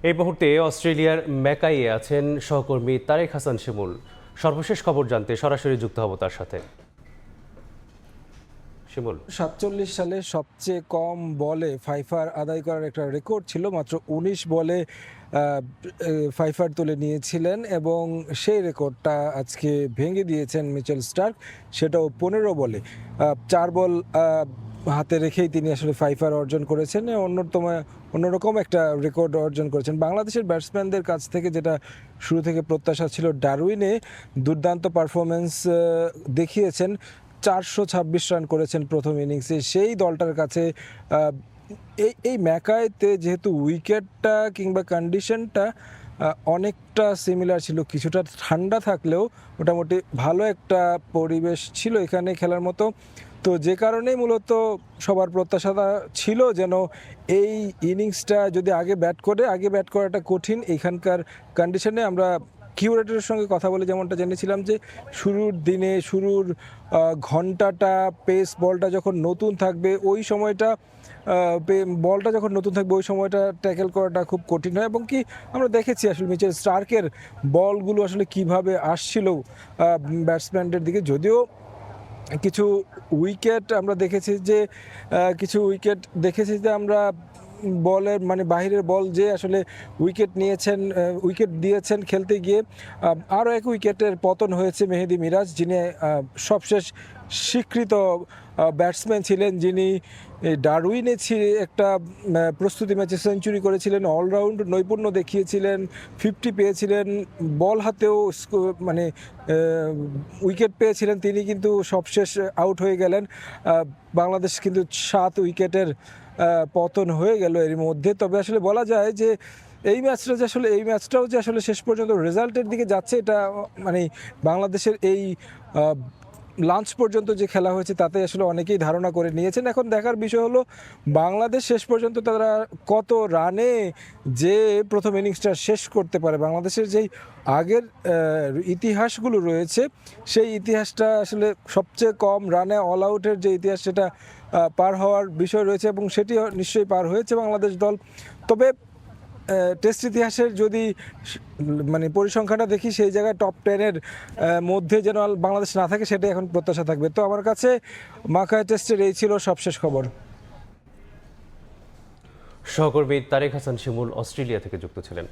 এই মুহূর্তে অস্ট্রেলিয়ার ম্যাকাইয়ে আছেন সহকর্মী তারেক হাসান শিমুল। সর্বশেষ খবর জানতে সরাসরি যুক্ত হব তার সাথে। শিমুল, 47 সালে সবচেয়ে কম বলে ফাইফার আদায় করার একটা রেকর্ড ছিল। মাত্র 19 বলে ফাইফার তুলে নিয়েছিলেন এবং সেই রেকর্ডটা আজকে ভেঙে দিয়েছেন মিচেল স্টার্ক, সেটাও 15 বলে। 4 বল হাতে রেখেই তিনি আসলে ফাইফার অর্জন করেছেন, অন্যরকম একটা রেকর্ড অর্জন করেছেন। বাংলাদেশের ব্যাটসম্যানদের কাছ থেকে যেটা শুরু থেকে প্রত্যাশা ছিল, ডারউইনে দুর্দান্ত পারফরমেন্স দেখিয়েছেন, 426 রান করেছেন প্রথম ইনিংসে। সেই দলটার কাছে এই ম্যাকাইতে যেহেতু উইকেটটা কিংবা কন্ডিশনটা অনেকটা সিমিলার ছিল, কিছুটা ঠান্ডা থাকলেও মোটামুটি ভালো একটা পরিবেশ ছিল এখানে খেলার মতো। তো যে কারণেই মূলত সবার প্রত্যাশা ছিল যেন এই ইনিংসটা যদি আগে ব্যাট করাটা কঠিন এখানকার কন্ডিশনে। আমরা কিউরেটরের সঙ্গে কথা বলে যেমনটা জেনেছিলাম যে শুরুর ঘন্টাটা পেস বলটা যখন নতুন থাকবে ওই সময়টা ট্যাকেল করাটা খুব কঠিন হয়, এবং কি আমরা দেখেছি আসলে মিচেল স্টার্কের বলগুলো আসলে কিভাবে আসছিল ব্যাটসম্যানদের দিকে। যদিও কিছু উইকেট আমরা দেখেছি যে আমরা বলের বাহিরের বল যে আসলে উইকেট দিয়েছেন খেলতে গিয়ে। আরও এক উইকেটের পতন হয়েছে মেহেদী মিরাজ, যিনি সবশেষ স্বীকৃত ব্যাটসম্যান ছিলেন, যিনি ডারউইনে একটা প্রস্তুতি ম্যাচে সেঞ্চুরি করেছিলেন, অলরাউন্ড নৈপুণ্য দেখিয়েছিলেন, 50 পেয়েছিলেন, বল হাতেও উইকেট পেয়েছিলেন। তিনি কিন্তু সবশেষ আউট হয়ে গেলেন। বাংলাদেশ কিন্তু 7 উইকেটের পতন হয়ে গেল এর মধ্যে। তবে আসলে বলা যায় যে এই ম্যাচটাও যে আসলে শেষ পর্যন্ত রেজাল্টের দিকে যাচ্ছে, এটা বাংলাদেশের এই লাঞ্চ পর্যন্ত যে খেলা হয়েছে তাতে আসলে অনেকেই ধারণা করে নিয়েছেন। এখন দেখার বিষয় হলো বাংলাদেশ শেষ পর্যন্ত তারা কত রানে যে প্রথম ইনিংসটা শেষ করতে পারে। বাংলাদেশের যেই আগের ইতিহাসগুলো রয়েছে সেই ইতিহাসটা আসলে সবচেয়ে কম রানে অল আউটের যে ইতিহাস, সেটা পার হওয়ার বিষয় রয়েছে এবং সেটি নিশ্চয়ই পার হয়েছে বাংলাদেশ দল। তবে টেস্ট ইতিহাসের যদি পরিসংখ্যানটা দেখি, সেই জায়গায় টপ 10-এর মধ্যে যেন বাংলাদেশ না থাকে সেটাই এখন প্রত্যাশা থাকবে। তো আমার কাছে মাকাই টেস্টের এই ছিল সবশেষ খবর। সহকর্মী তারেক হাসান শিমুল অস্ট্রেলিয়া থেকে যুক্ত ছিলেন।